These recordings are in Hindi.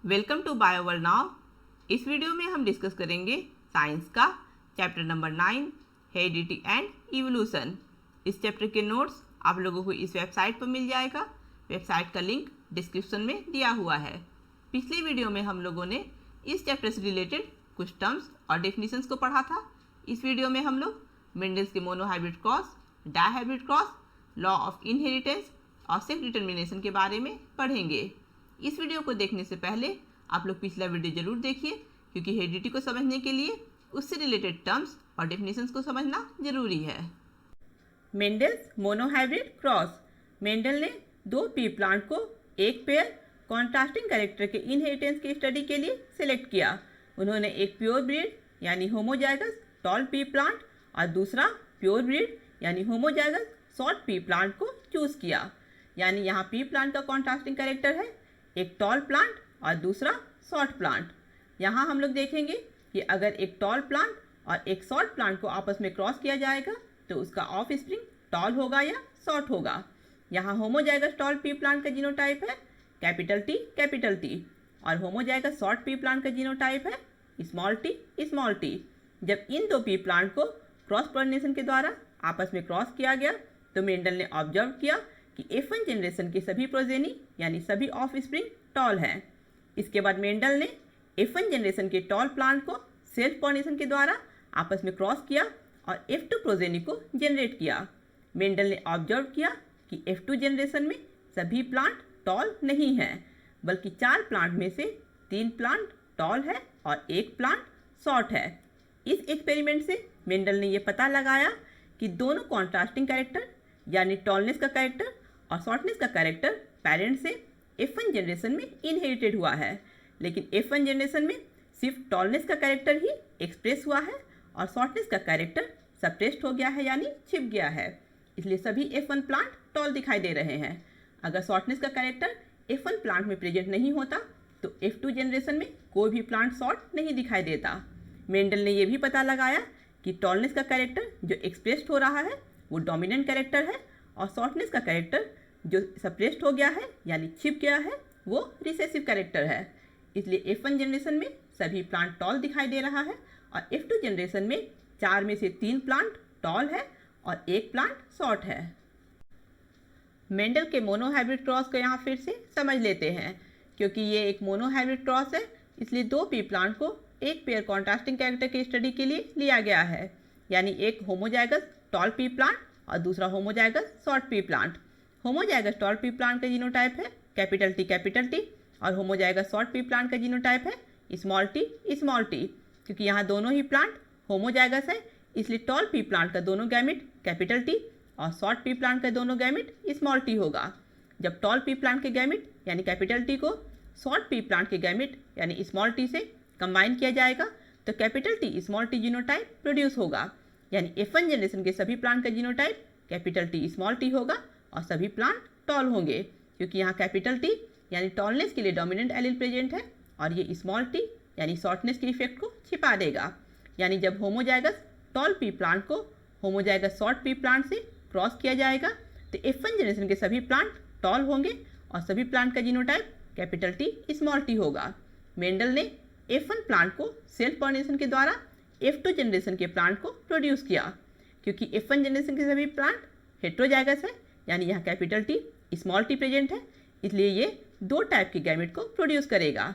Welcome to bio world now. इस वीडियो में हम डिस्कस करेंगे साइंस का chapter number 9 heredity and evolution. इस चैप्टर के नोट्स आप लोगों को इस वेबसाइट पर मिल जाएगा। वेबसाइट का लिंक डिस्क्रिप्शन में दिया हुआ है। पिछले वीडियो में हम लोगों ने इस चैप्टर से रिलेटेड कुछ टर्म्स और डेफिनेशंस को पढ़ा था। इस वीडियो में हम लोग मेंडल्स के monohybrid cross, dihybrid cross, law of inheritance और सेक्स डिटर्मिनेशन के बारे में पढ़ेंगे। इस वीडियो को देखने से पहले आप लोग पिछला वीडियो जरूर देखिए, क्योंकि हेरिडिटी को समझने के लिए उससे रिलेटेड टर्म्स और डेफिनेशंस को समझना जरूरी है। Mendel's monohybrid cross. मेंडल ने दो पी प्लांट को एक पेयर कॉन्ट्रास्टिंग कैरेक्टर के इनहेरिटेंस की स्टडी के लिए सिलेक्ट किया। उन्होंने एक प्योर ब्रीड यानी होमोजाइगस टॉल पी प्लांट और दूसरा प्योर ब्रीड यानी होमोजाइगस शॉर्ट पी प्लांट को चूज किया। यानी यहाँ पी प्लांट का कॉन्ट्रास्टिंग कैरेक्टर है एक टॉल प्लांट और दूसरा शॉर्ट प्लांट। यहाँ हम लोग देखेंगे कि अगर एक टॉल प्लांट और एक शॉर्ट प्लांट को आपस में क्रॉस किया जाएगा तो उसका ऑफ स्प्रिंग टॉल होगा या शॉर्ट होगा। यहाँ होमोजाइगस टॉल पी प्लांट का जीनोटाइप है कैपिटल टी और होमोजाइगस शॉर्ट पी प्लांट का जीनोटाइप है स्मॉल टी। जब इन दो पी प्लांट को क्रॉस पॉलिनेशन के द्वारा आपस में क्रॉस किया गया तो मेंडल ने ऑब्जर्व किया कि F1 जनरेशन के सभी प्रोजेनी यानी सभी ऑफ स्प्रिंग टॉल हैं। इसके बाद मेंडल ने F1 जनरेशन के टॉल प्लांट को सेल्फ पॉलिनेशन के द्वारा आपस में क्रॉस किया और F2 प्रोजेनी को जनरेट किया। मेंडल ने ऑब्जर्व किया कि F2 जनरेशन में सभी प्लांट टॉल नहीं हैं, बल्कि 4 प्लांट में से 3 प्लांट टॉल है और 1 प्लांट शॉर्ट है। इस एक्सपेरिमेंट से मेंडल ने यह पता लगाया कि दोनों कॉन्ट्रास्टिंग कैरेक्टर यानी टॉलनेस का कैरेक्टर और शॉर्टनेस का कैरेक्टर पेरेंट से F1 जनरेशन में इनहेरिटेड हुआ है, लेकिन F1 जनरेशन में सिर्फ टॉलनेस का कैरेक्टर ही एक्सप्रेस हुआ है और शॉर्टनेस का कैरेक्टर सप्रेस्ड हो गया है यानी छिप गया है। इसलिए सभी F1 प्लांट टॉल दिखाई दे रहे हैं। अगर शॉर्टनेस का कैरेक्टर F1 प्लांट में प्रेजेंट नहीं होता तो F2 जनरेशन में कोई भी प्लांट शॉर्ट नहीं दिखाई देता। मेंडल ने यह भी पता लगाया कि टॉलनेस का कैरेक्टर जो एक्सप्रेस्ड हो रहा है वो डोमिनेंट कैरेक्टर है और शॉर्टनेस का कैरेक्टर जो सप्रेस्ड हो गया है यानी छिप गया है वो रिसेसिव कैरेक्टर है। इसलिए F1 जनरेशन में सभी प्लांट टॉल दिखाई दे रहा है और F2 जनरेशन में 4 में से 3 प्लांट टॉल है और 1 प्लांट शॉर्ट है। मेंडल के मोनोहाइब्रिड क्रॉस को यहाँ फिर से समझ लेते हैं। क्योंकि ये एक मोनोहाइब्रिड क्रॉस है इसलिए दो पी प्लांट को एक पेयर कॉन्ट्रास्टिंग कैरेक्टर की स्टडी के लिए लिया गया है। यानी एक होमोजाइगस टॉल पी प्लांट और दूसरा homozygous short P plant. Homozygous tall P plant का जीनोटाइप है कैपिटल टी और होमोजाइगस शॉर्ट पी प्लांट का जीनोटाइप है स्मॉल टी। क्योंकि यहाँ दोनों ही प्लांट होमोजाइगस है इसलिए टॉल पी प्लांट का दोनों गैमेट कैपिटल टी और शॉर्ट पी प्लांट का दोनों गैमेट स्मॉल टी होगा। जब टॉल पी प्लांट के गैमेट यानी कैपिटल टी को शॉर्ट पी प्लांट के गैमेट यानी स्मॉल टी से कंबाइन किया जाएगा तो capital T small T genotype produce होगा। यानी F1 जनरेशन के सभी प्लांट का genotype capital T small T होगा और सभी प्लांट टॉल होंगे। क्योंकि यहाँ कैपिटल टी यानी टॉलनेस के लिए डोमिनेंट एलील प्रेजेंट है और ये स्मॉल टी यानी शॉर्टनेस के इफेक्ट को छिपा देगा। यानी जब होमोजाइगस टॉल पी प्लांट को होमोजाइगस शॉर्ट पी प्लांट से क्रॉस किया जाएगा तो F1 जनरेशन के सभी प्लांट टॉल होंगे और सभी प्लांट का genotype capital T small T होगा। मेंडल ने F1 प्लांट को सेल्फ पॉलिनेशन के द्वारा F2 जनरेशन के प्लांट को प्रोड्यूस किया। क्योंकि F1 जनरेशन के सभी प्लांट हेट्रोजाइगस है यानी यहाँ capital T small T present है इसलिए ये 2 टाइप के गैमेट को प्रोड्यूस करेगा।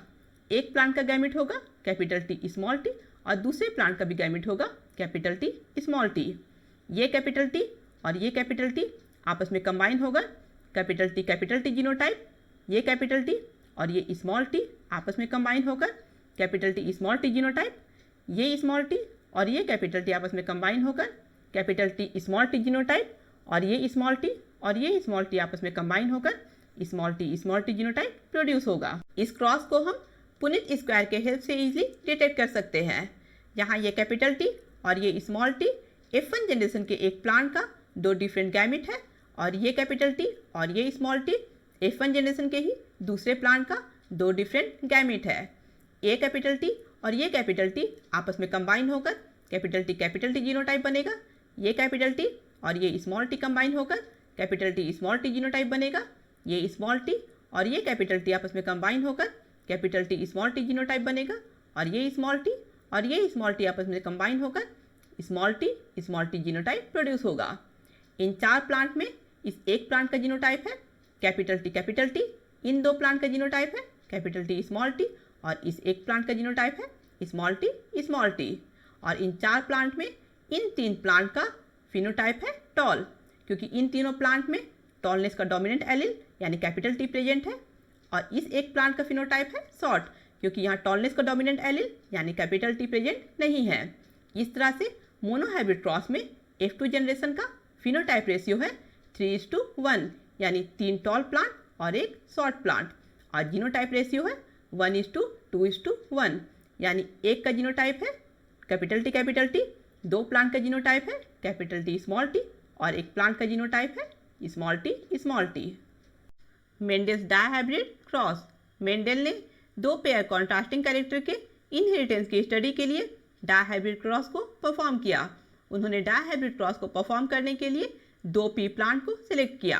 एक प्लांट का गैमेट होगा कैपिटल टी स्मॉल टी और दूसरे प्लांट का भी गैमेट होगा कैपिटल टी स्मॉल टी। ये कैपिटल टी और ये कैपिटल टी आपस में कंबाइन होगा कैपिटल टी जीनोटाइप। ये कैपिटल टी और ये स्मॉल टी आपस में कंबाइन होकर capital T small T genotype. ये स्मॉल टी और ये कैपिटल टी आपस में कंबाइन होकर capital T small T genotype और ये स्मॉल टी और ये स्मॉल टी आपस में कंबाइन होकर स्मॉल टी जीनोटाइप प्रोड्यूस होगा। इस क्रॉस को हम पुनित स्क्वायर के हेल्प से इजीली डिटेक्ट कर सकते हैं। यहाँ ये कैपिटल टी और ये स्मॉल टी F1 जनरेशन के एक प्लांट का 2 डिफरेंट गैमेट है और ये कैपिटल टी और ये स्मॉल टी F1 जनरेशन के ही दूसरे प्लांट का 2 डिफरेंट गैमेट है। ये कैपिटल टी और ये कैपिटल टी आपस में कंबाइन होकर कैपिटल टी जीनोटाइप बनेगा। ये कैपिटल टी और ये स्मॉल टी कंबाइन होकर capital T small T genotype बनेगा। ये स्मॉल टी और ये कैपिटल टी आपस में कंबाइन होकर capital T small T genotype बनेगा और ये स्मॉल टी और ये स्मॉल टी आपस में कंबाइन होकर स्मॉल टी जीनोटाइप प्रोड्यूस होगा। इन 4 प्लांट में इस एक प्लांट का जीनोटाइप है कैपिटल टी, इन 2 प्लांट का जीनोटाइप है कैपिटल टी स्मॉल टी और इस एक प्लांट का जीनोटाइप है स्मॉल टी और इन 4 प्लांट में इन 3 प्लांट का फिनोटाइप है टॉल, क्योंकि इन तीनों प्लांट में टॉलनेस का डोमिनेंट एलिल यानी कैपिटल टी प्रेजेंट है और इस एक प्लांट का फिनोटाइप है शॉर्ट, क्योंकि यहाँ टॉलनेस का डोमिनेंट एलिल यानी कैपिटल टी प्रेजेंट नहीं है। इस तरह से मोनोहाइब्रिड क्रॉस में F2 जनरेशन का फिनोटाइप रेशियो है 3:1 यानी 3 टॉल प्लांट और एक शॉर्ट प्लांट और जीनोटाइप रेशियो है 1:2:1 यानी एक का जीनोटाइप है कैपिटल टी, 2 प्लांट का जीनोटाइप है कैपिटल टी स्मॉल टी और एक प्लांट का जीनोटाइप है small T. Mendel's dihybrid cross. Mendel ने 2 पेयर कॉन्ट्रास्टिंग कैरेक्टर के इनहेरिटेंस की स्टडी के लिए डायहाइब्रिड क्रॉस को परफॉर्म किया। उन्होंने डायहाइब्रिड क्रॉस को परफॉर्म करने के लिए 2 पी प्लांट को सिलेक्ट किया।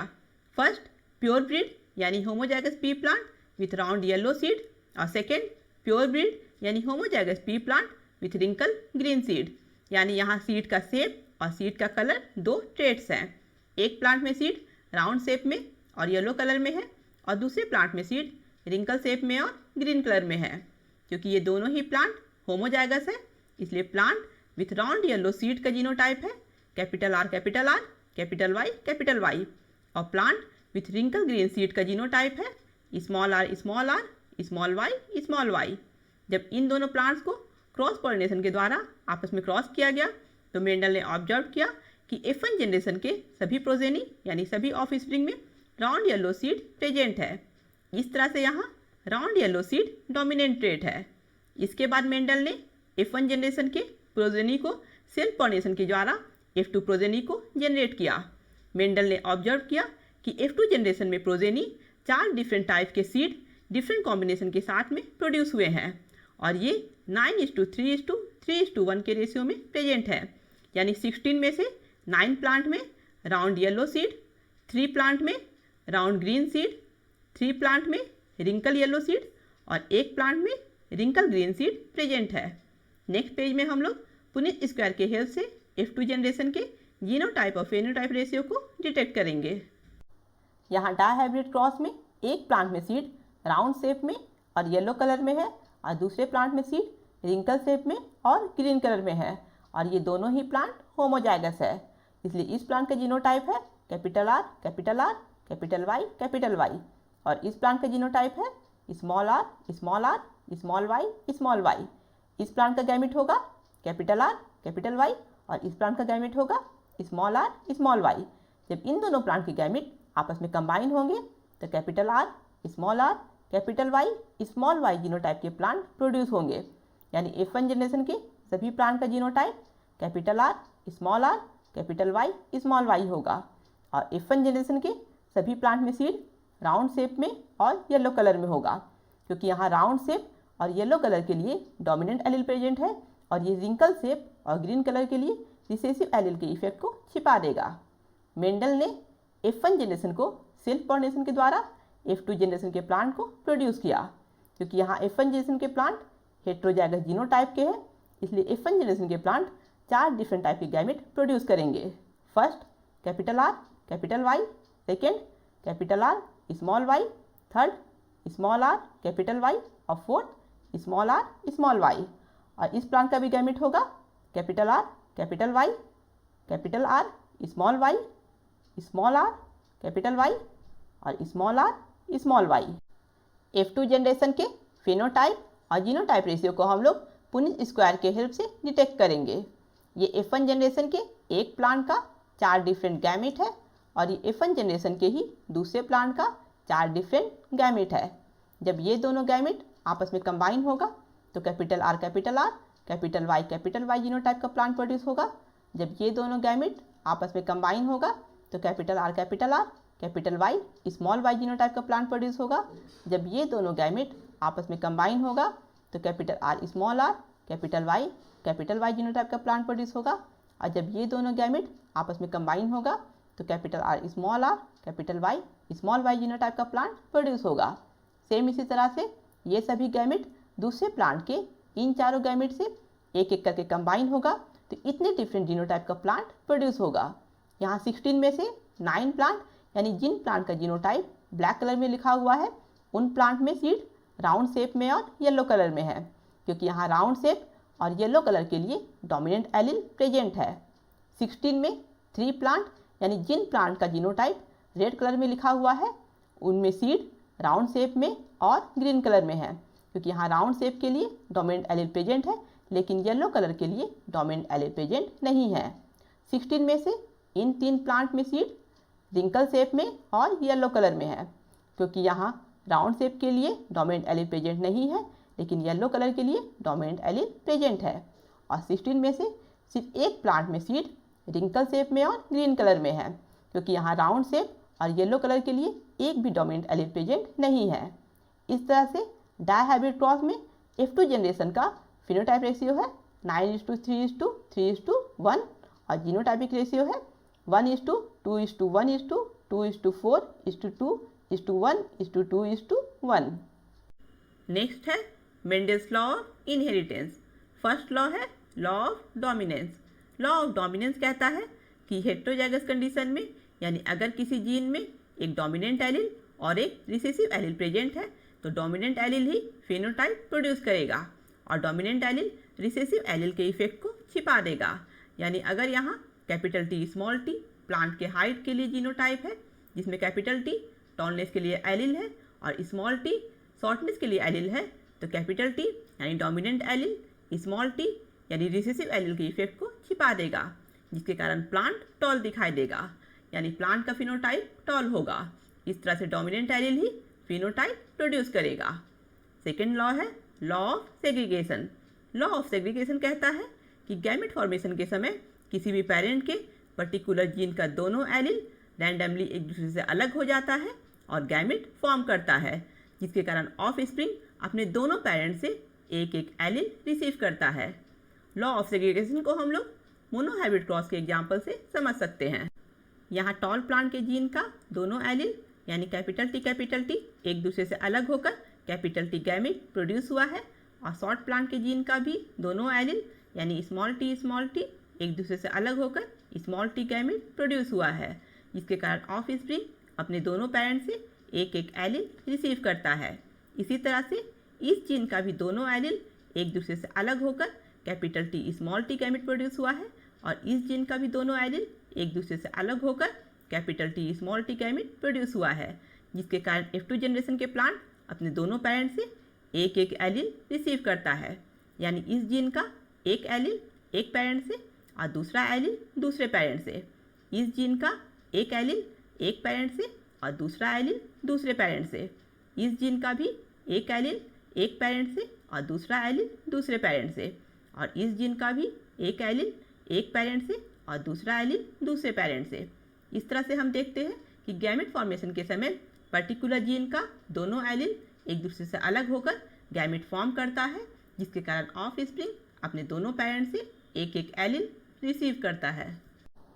फर्स्ट प्योर ब्रीड यानी homozygous pea plant with round yellow seed और सेकेंड प्योर ब्रीड यानी homozygous pea plant with wrinkle green seed, यानी यहाँ सीड का शेप और सीड का कलर 2 ट्रेट्स हैं। एक प्लांट में सीड राउंड शेप में और येलो कलर में है और दूसरे प्लांट में सीड रिंकल शेप में और ग्रीन कलर में है। क्योंकि ये दोनों ही प्लांट होमोजाइगस है इसलिए plant with round yellow seed का जीनोटाइप है कैपिटल आर कैपिटल वाई और plant with wrinkle green seed का जीनोटाइप है स्मॉल वाई। जब इन दोनों प्लांट्स को क्रॉस पॉलिनेशन के द्वारा आपस में क्रॉस किया गया तो मेंडल ने ऑब्जर्व किया कि F1 जनरेशन के सभी प्रोजेनी यानी सभी ऑफस्प्रिंग में राउंड येलो सीड प्रेजेंट है। इस तरह से यहाँ round yellow seed dominant trait है। इसके बाद मेंडल ने F1 जनरेशन के प्रोजेनी को सेल्फ पॉलिनेशन के द्वारा F2 प्रोजेनी को जनरेट किया। मेंडल ने ऑब्जर्व किया कि F2 जनरेशन में प्रोजेनी 4 डिफरेंट टाइप के सीड डिफरेंट कॉम्बिनेशन के साथ में प्रोड्यूस हुए हैं और ये 9:3:3:1 के रेशियो में प्रेजेंट है, यानी 16 में से 9 प्लांट में राउंड येलो सीड, 3 प्लांट में राउंड ग्रीन सीड, 3 प्लांट में रिंकल येलो सीड और एक प्लांट में रिंकल ग्रीन सीड प्रेजेंट है। नेक्स्ट पेज में हम लोग पुनित स्क्वायर के हेल्प से F2 जनरेशन के जीनोटाइप और फेनोटाइप रेशियो को डिटेक्ट करेंगे। यहाँ डायहाइब्रिड क्रॉस में एक प्लांट में सीड राउंड शेप में और येलो कलर में है और दूसरे प्लांट में सीड रिंकल शेप में और ग्रीन कलर में है और ये दोनों ही प्लांट होमोजाइगस है, इसलिए इस प्लांट का जीनोटाइप है कैपिटल आर कैपिटल वाई और इस प्लांट का जीनोटाइप है स्मॉल वाई। इस प्लांट का गैमेट होगा कैपिटल आर कैपिटल वाई और इस प्लांट का गैमेट होगा स्मॉल वाई। जब इन दोनों प्लांट के गैमेट आपस में कंबाइन होंगे तो capital R capital Y small y genotype के प्लांट प्रोड्यूस होंगे, यानी F1 जनरेशन के सभी प्लांट का genotype capital R capital Y small y होगा और F1 जनरेशन के सभी प्लांट में सीड राउंड शेप में और येलो कलर में होगा, क्योंकि यहाँ राउंड शेप और येलो कलर के लिए डोमिनेंट एलिल प्रेजेंट है और ये रिंकल शेप और ग्रीन कलर के लिए रिसेसिव एलिल के इफेक्ट को छिपा देगा। मेंडल ने F1 जनरेशन को सेल्फ पॉलिनेशन के द्वारा F2 जनरेशन के प्लांट को प्रोड्यूस किया। क्योंकि यहाँ F1 जनरेशन के प्लांट हेट्रोजाइगस जीनोटाइप के हैं इसलिए F1 जनरेशन के प्लांट 4 डिफरेंट टाइप के गैमेट प्रोड्यूस करेंगे। First capital R capital Y, second capital R small y, third small r capital Y और फोर्थ स्मॉल वाई। और इस प्लांट का भी गैमेट होगा capital R capital Y, capital R small r capital Y और स्मॉल वाई। F2 जनरेशन के फेनोटाइप और जीनोटाइप रेशियो को हम लोग पुनित स्क्वायर के हेल्प से डिटेक्ट करेंगे। ये F1 जनरेशन के एक प्लांट का 4 डिफरेंट गैमेट है और ये F1 जनरेशन के ही दूसरे प्लांट का 4 डिफरेंट गैमेट है। जब ये दोनों गैमेट आपस में कंबाइन होगा तो capital R capital Y genotype का प्लांट प्रोड्यूस होगा। जब ये दोनों गैमेट आपस में कंबाइन होगा तो capital R capital Y small y genotype का प्लांट प्रोड्यूस होगा। जब ये दोनों गैमेट आपस में कंबाइन होगा तो capital R capital Y genotype का प्लांट प्रोड्यूस होगा। और जब ये दोनों गैमेट आपस में कंबाइन होगा तो capital R capital Y small y genotype का प्लांट प्रोड्यूस होगा। सेम इसी तरह से ये सभी गैमेट दूसरे प्लांट के इन चारों गैमेट से एक एक करके कंबाइन होगा तो इतने डिफरेंट जीनोटाइप का प्लांट प्रोड्यूस होगा। यहाँ 16 में से 9 प्लांट यानी जिन प्लांट का जीनोटाइप ब्लैक कलर में लिखा हुआ है उन प्लांट में सीड राउंड शेप में और येलो कलर में है, क्योंकि यहाँ राउंड शेप और येलो कलर के लिए डोमिनेंट एलील प्रेजेंट है। 16 में 3 प्लांट यानी जिन प्लांट का जीनोटाइप रेड कलर में लिखा हुआ है उनमें सीड राउंड शेप में और ग्रीन कलर में है, क्योंकि यहाँ राउंड शेप के लिए डोमिनेंट एलील प्रेजेंट है लेकिन येलो कलर के लिए डोमिनेंट एलील प्रेजेंट नहीं है। 16 में से इन 3 प्लांट में सीड रिंकल शेप में और येलो कलर में है, क्योंकि यहाँ राउंड शेप के लिए डोमिनेंट एलील प्रेजेंट नहीं है लेकिन येलो कलर के लिए डोमिनेंट एलील प्रेजेंट है। और 16 में से सिर्फ एक प्लांट में सीड रिंकल शेप में और ग्रीन कलर में है, क्योंकि यहाँ राउंड शेप और येलो कलर के लिए एक भी डोमिनेंट एलील प्रेजेंट नहीं है। इस तरह से डायहाइब्रिड क्रॉस में F2 जनरेशन का फिनोटाइप रेशियो है 9:3:3:1 और जीनोटाइपिक रेशियो है 1:2:1:2:4:2:1:2:1। नेक्स्ट है Mendel's law of inheritance. First law है law of dominance. Law of dominance कहता है कि हेटेरोजाइगस कंडीशन में यानी अगर किसी जीन में एक डोमिनेंट एलील और एक रिसेसिव एलील प्रेजेंट है तो डोमिनेंट एलील ही फेनोटाइप प्रोड्यूस करेगा और डोमिनेंट एलील रिसेसिव एलील के इफेक्ट को छिपा देगा। यानी अगर यहाँ capital T small T plant के हाइट के लिए जीनोटाइप है, जिसमें कैपिटल टी टॉलनेस के लिए एलील है और स्मॉल टी शॉर्टनेस के लिए एलील है, तो कैपिटल टी यानी डोमिनेंट एलील स्मॉल टी यानी रिसेसिव एलील के इफेक्ट को छिपा देगा, जिसके कारण प्लांट टॉल दिखाई देगा, यानी प्लांट का फिनोटाइप टॉल होगा। इस तरह से डोमिनेंट एलील ही फिनोटाइप प्रोड्यूस करेगा। सेकेंड लॉ है law of segregation. Law of segregation कहता है कि गैमेट फॉर्मेशन के समय किसी भी पेरेंट के पर्टिकुलर जीन का दोनों एलील रैंडमली एक दूसरे से अलग हो जाता है और गैमेट फॉर्म करता है, जिसके कारण ऑफ स्प्रिंग अपने दोनों पेरेंट से एक एक एलील रिसीव करता है। लॉ ऑफ सेग्रीगेशन को हम लोग मोनोहाइब्रिड क्रॉस के एग्जाम्पल से समझ सकते हैं। यहाँ टॉल प्लांट के जीन का दोनों एलील यानी कैपिटल टी एक दूसरे से अलग होकर कैपिटल टी गैमेट प्रोड्यूस हुआ है और शॉर्ट प्लांट के जीन का भी दोनों एलील यानी स्मॉल टी एक दूसरे से अलग होकर स्मॉल टी गैमेट प्रोड्यूस हुआ है, जिसके कारण ऑफ स्प्रिंग अपने दोनों पेरेंट से एक एक एलील रिसीव करता है। इसी तरह से इस जीन का भी दोनों एलील एक दूसरे से अलग होकर capital T small T gamete produce हुआ है और इस जीन का भी दोनों एलील एक दूसरे से अलग होकर capital T small T gamete produce हुआ है, जिसके कारण F2 जनरेशन के प्लांट अपने दोनों पेरेंट से एक एक एलील रिसीव करता है। यानी इस जीन का एक एलील एक पेरेंट से और दूसरा एलील दूसरे पेरेंट से, इस जीन का एक एलील एक पेरेंट से और दूसरा एलील दूसरे पेरेंट से, इस जीन का भी एक एलील एक पेरेंट से और दूसरा एलील दूसरे पेरेंट से, और इस जीन का भी एक एलील एक पेरेंट से और दूसरा एलील दूसरे पेरेंट से। इस तरह से हम देखते हैं कि गैमेट फॉर्मेशन के समय पर्टिकुलर जीन का दोनों एलील एक दूसरे से अलग होकर गैमेट फॉर्म करता है, जिसके कारण ऑफ स्प्रिंग अपने दोनों पेरेंट से एक एक एलील रिसीव करता है।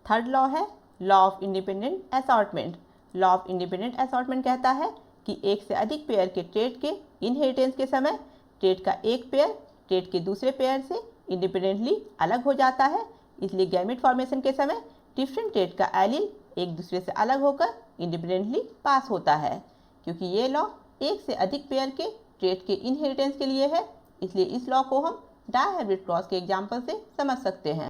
थर्ड लॉ है law of independent assortment. Law of independent assortment कहता है कि एक से अधिक पेयर के ट्रेट के इनहेरिटेंस के समय ट्रेट का एक पेयर ट्रेट के दूसरे पेयर से इंडिपेंडेंटली अलग हो जाता है। इसलिए गैमेट फॉर्मेशन के समय डिफरेंट ट्रेट का एलील एक दूसरे से अलग होकर इंडिपेंडेंटली पास होता है। क्योंकि ये लॉ एक से अधिक पेयर के ट्रेट के इनहेरिटेंस के लिए है, इसलिए इस लॉ को हम डायहाइब्रिड क्रॉस के एग्जाम्पल से समझ सकते हैं।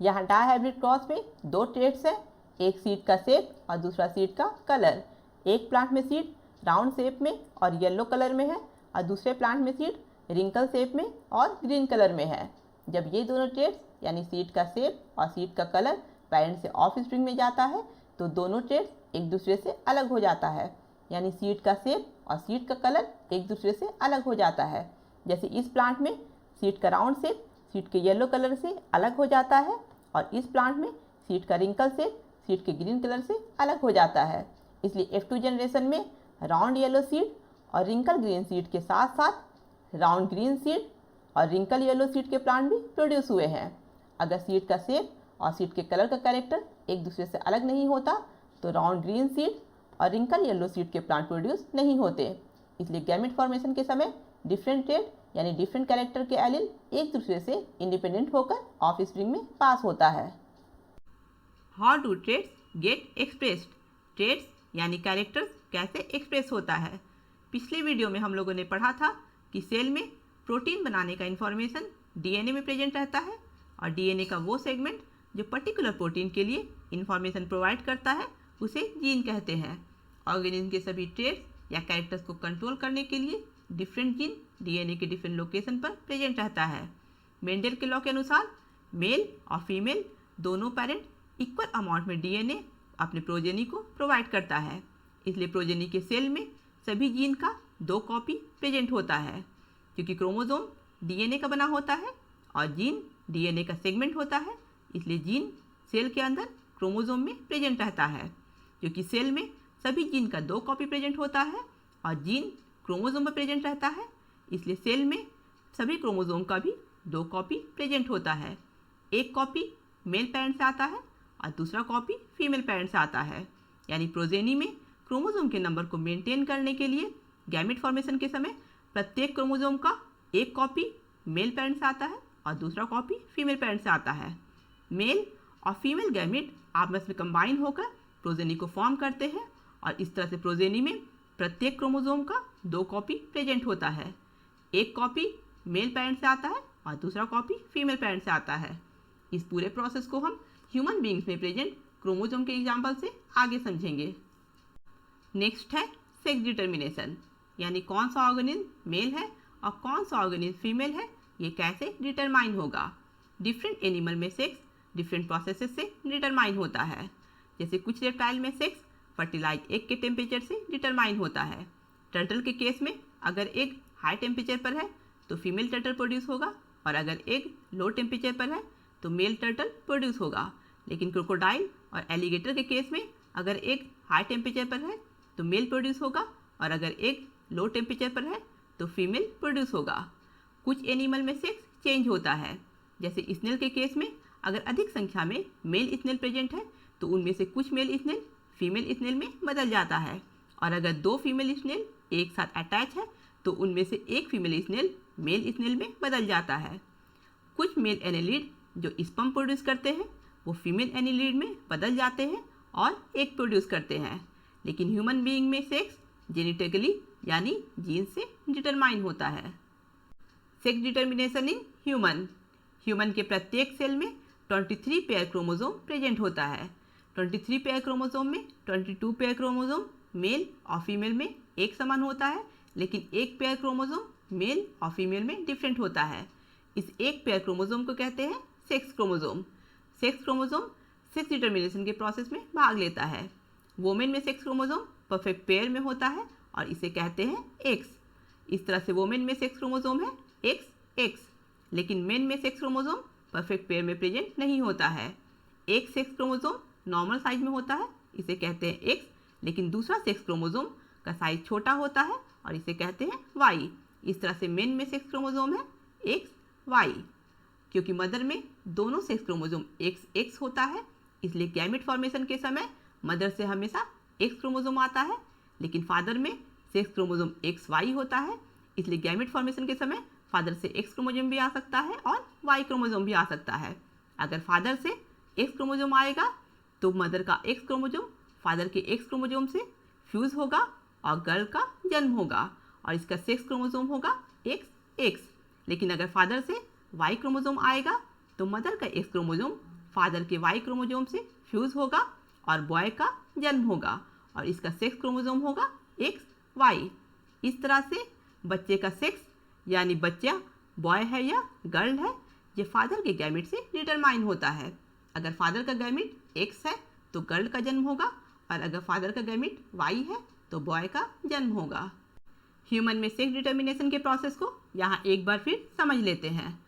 यहाँ डायहाइब्रिड क्रॉस में दो ट्रेट्स हैं, एक सीड का शेप और दूसरा सीड का कलर। एक प्लांट में सीड राउंड शेप में और येलो कलर में है और दूसरे प्लांट में सीड रिंकल शेप में और ग्रीन कलर में है। जब ये दोनों ट्रेट्स यानी सीड का शेप और सीड का कलर पेरेंट से ऑफ स्प्रिंग में जाता है तो दोनों ट्रेट्स एक दूसरे से अलग हो जाता है, यानी सीड का शेप और सीड का कलर एक दूसरे से अलग हो जाता है। जैसे इस प्लांट में सीड का राउंड शेप सीड के येलो कलर से अलग हो जाता है और इस प्लांट में सीड का रिंकल शेप सीड के ग्रीन कलर से अलग हो जाता है। इसलिए F2 जनरेशन में राउंड येलो सीड और रिंकल ग्रीन सीड के साथ साथ राउंड ग्रीन सीड और रिंकल येलो सीड के प्लांट भी प्रोड्यूस हुए हैं। अगर सीड का शेप और सीड के कलर का कैरेक्टर एक दूसरे से अलग नहीं होता तो राउंड ग्रीन सीड और रिंकल येलो सीड के प्लांट प्रोड्यूस नहीं होते। इसलिए गैमेट फॉर्मेशन के समय डिफरेंट ट्रेड यानी डिफरेंट कैरेक्टर के एलील एक दूसरे से इंडिपेंडेंट होकर ऑफस्प्रिंग में पास होता है। How do traits get expressed? Traits यानी कैरेक्टर्स कैसे एक्सप्रेस होता है? पिछले वीडियो में हम लोगों ने पढ़ा था कि सेल में प्रोटीन बनाने का इन्फॉर्मेशन डीएनए में प्रेजेंट रहता है और डीएनए का वो सेगमेंट जो पर्टिकुलर प्रोटीन के लिए इन्फॉर्मेशन प्रोवाइड करता है उसे जीन कहते हैं। ऑर्गेनिज्म के सभी ट्रेड्स या कैरेक्टर्स को कंट्रोल करने के लिए डिफरेंट जीन डीएनए के डिफरेंट लोकेशन पर प्रेजेंट रहता है। मेंडल के लॉ के अनुसार मेल और फीमेल दोनों पेरेंट इक्वल अमाउंट में डीएनए अपने प्रोजेनी को प्रोवाइड करता है, इसलिए प्रोजेनी के सेल में सभी जीन का 2 कॉपी प्रेजेंट होता है। क्योंकि क्रोमोसोम डीएनए का बना होता है और जीन डीएनए का सेगमेंट होता है, इसलिए जीन सेल के अंदर क्रोमोसोम में प्रेजेंट रहता है। क्योंकि सेल में सभी जीन का 2 कॉपी प्रेजेंट होता है और जीन क्रोमोसोम में प्रेजेंट रहता है, इसलिए सेल में सभी क्रोमोसोम का भी 2 कॉपी प्रेजेंट होता है। एक कॉपी मेल पेरेंट से आता है और दूसरा कॉपी फीमेल पेरेंट से आता है। यानी प्रोजेनी में क्रोमोसोम के नंबर को मेंटेन करने के लिए गैमेट फॉर्मेशन के समय प्रत्येक क्रोमोसोम का एक कॉपी मेल पेरेंट से आता है और दूसरा कॉपी फीमेल पेरेंट से आता है। मेल और फीमेल गैमेट आपस में कंबाइन होकर प्रोजेनी को फॉर्म करते हैं और इस तरह से प्रोजेनी में प्रत्येक क्रोमोसोम का 2 कॉपी प्रेजेंट होता है। एक कॉपी मेल पेरेंट से आता है और दूसरा कॉपी फीमेल पेरेंट से आता है। इस पूरे प्रोसेस को हम ह्यूमन बीइंग्स में प्रेजेंट क्रोमोसोम के एग्जाम्पल से आगे समझेंगे। नेक्स्ट है सेक्स डिटर्मिनेशन, यानी कौन सा ऑर्गेनिज्म मेल है और कौन सा ऑर्गेनिज्म फीमेल है, ये कैसे डिटरमाइन होगा। डिफरेंट एनिमल में सेक्स डिफरेंट प्रोसेसेस से डिटरमाइन होता है। जैसे कुछ रेप्टाइल में सेक्स फर्टिलाइज एग के टेम्परेचर से डिटरमाइन होता है। टर्टल के केस में अगर एग हाई टेम्परेचर पर है तो फीमेल टर्टल प्रोड्यूस होगा और अगर एग लो टेम्परेचर पर है तो मेल टर्टल प्रोड्यूस होगा। लेकिन क्रोकोडाइल और एलिगेटर के केस में अगर एग हाई टेम्परेचर पर है तो मेल प्रोड्यूस होगा और अगर एग लो टेम्परेचर पर है तो फीमेल प्रोड्यूस होगा। कुछ एनिमल में सेक्स चेंज होता है। जैसे स्नेल के केस में अगर अधिक संख्या में मेल स्नेल प्रेजेंट है तो उनमें से कुछ मेल स्नेल फीमेल स्नेल में बदल जाता है और अगर 2 फीमेल स्नेल एक साथ अटैच है तो उनमें से एक फीमेल स्नेल मेल स्नेल में बदल जाता है। कुछ मेल एनिलीड जो स्पर्म प्रोड्यूस करते हैं वो फीमेल एनिलीड में बदल जाते हैं और एग प्रोड्यूस करते हैं। लेकिन ह्यूमन बीइंग में सेक्स जेनेटिकली यानी जीन से डिटरमाइन होता है। सेक्स डिटर्मिनेशन इन ह्यूमन के प्रत्येक सेल में 23 पेयर क्रोमोसोम प्रेजेंट होता है। 23 पेयर क्रोमोसोम में 22 पेयर क्रोमोसोम मेल और फीमेल में एक समान होता है, लेकिन एक पेयर क्रोमोसोम मेल और फीमेल में डिफरेंट होता है। इस एक पेयर क्रोमोसोम को कहते हैं sex chromosome. Sex chromosome sex determination के प्रोसेस में भाग लेता है। वोमेन में सेक्स क्रोमोसोम परफेक्ट पेयर में होता है और इसे कहते हैं एक्स। इस तरह से वोमेन में सेक्स क्रोमोसोम है एक्स एक्स, लेकिन मेन में सेक्स क्रोमोसोम परफेक्ट पेयर में प्रेजेंट नहीं होता है। एक सेक्स क्रोमोसोम नॉर्मल साइज में होता है, इसे कहते हैं एक्स, लेकिन दूसरा सेक्स क्रोमोसोम का साइज छोटा होता है और इसे कहते हैं वाई। इस तरह से मेन में सेक्स क्रोमोसोम है एक्स वाई। क्योंकि मदर में दोनों सेक्स क्रोमोसोम एक्स एक्स होता है, इसलिए गैमेट फॉर्मेशन के समय मदर से हमेशा एक्स क्रोमोसोम आता है, लेकिन फादर में सेक्स क्रोमोसोम एक्स वाई होता है, इसलिए गैमेट फॉर्मेशन के समय फादर से एक्स क्रोमोसोम भी आ सकता है और वाई क्रोमोसोम भी आ सकता है। अगर फादर से एक्स क्रोमोसोम आएगा तो मदर का एक्स क्रोमोसोम फादर के एक्स क्रोमोसोम से फ्यूज होगा और गर्ल का जन्म होगा और इसका सेक्स क्रोमोसोम होगा एक्स एक्स। लेकिन अगर फादर से वाई क्रोमोसोम आएगा तो मदर का एक्स क्रोमोसोम फादर के वाई क्रोमोसोम से फ्यूज होगा और बॉय का जन्म होगा और इसका सेक्स क्रोमोसोम होगा एक्स वाई। इस तरह से बच्चे का सेक्स यानी बच्चा बॉय है या गर्ल है ये फादर के गैमेट से डिटरमाइन होता है। अगर फादर का गैमेट एक्स है तो गर्ल का जन्म होगा और अगर फादर का गैमेट वाई है तो बॉय का जन्म होगा। ह्यूमन में सेक्स डिटर्मिनेशन के प्रोसेस को यहाँ एक बार फिर समझ लेते हैं।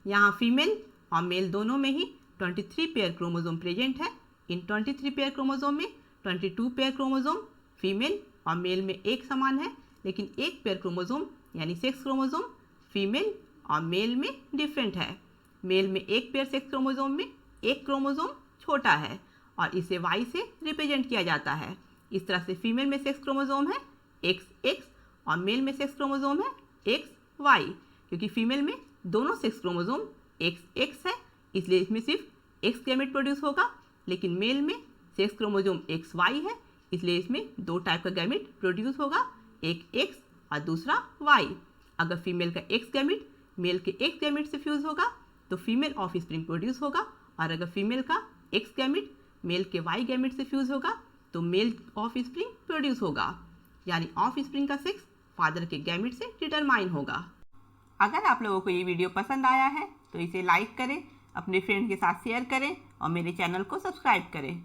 यहाँ फीमेल और मेल दोनों में ही 23 पेयर क्रोमोसोम प्रेजेंट है। इन 23 पेयर क्रोमोसोम में 22 पेयर क्रोमोसोम फीमेल और मेल में एक समान है, लेकिन एक पेयर क्रोमोसोम यानी सेक्स क्रोमोसोम फीमेल और मेल में डिफरेंट है। मेल में एक पेयर सेक्स क्रोमोसोम में एक क्रोमोसोम छोटा है और इसे वाई से रिप्रेजेंट किया जाता है। इस तरह से फीमेल में सेक्स क्रोमोसोम है एक्स एक्स और मेल में सेक्स क्रोमोसोम है XY, क्योंकि फीमेल में दोनों सेक्स क्रोमोसोम XX है, इसलिए इसमें सिर्फ X गैमेट प्रोड्यूस होगा, लेकिन मेल में सेक्स क्रोमोसोम XY है, इसलिए इसमें दो टाइप का गैमेट प्रोड्यूस होगा, एक X और दूसरा Y। अगर फीमेल का X गैमेट मेल के X गैमेट से फ्यूज होगा तो फीमेल ऑफ स्प्रिंग प्रोड्यूस होगा, और अगर फीमेल का X गैमेट मेल के Y गैमेट से फ्यूज होगा तो मेल ऑफ स्प्रिंग प्रोड्यूस होगा, यानी ऑफ स्प्रिंग का सेक्स फादर के गैमेट से डिटरमाइन होगा। अगर आप लोगों को ये वीडियो पसंद आया है तो इसे लाइक करें, अपने फ्रेंड के साथ शेयर करें और मेरे चैनल को सब्सक्राइब करें।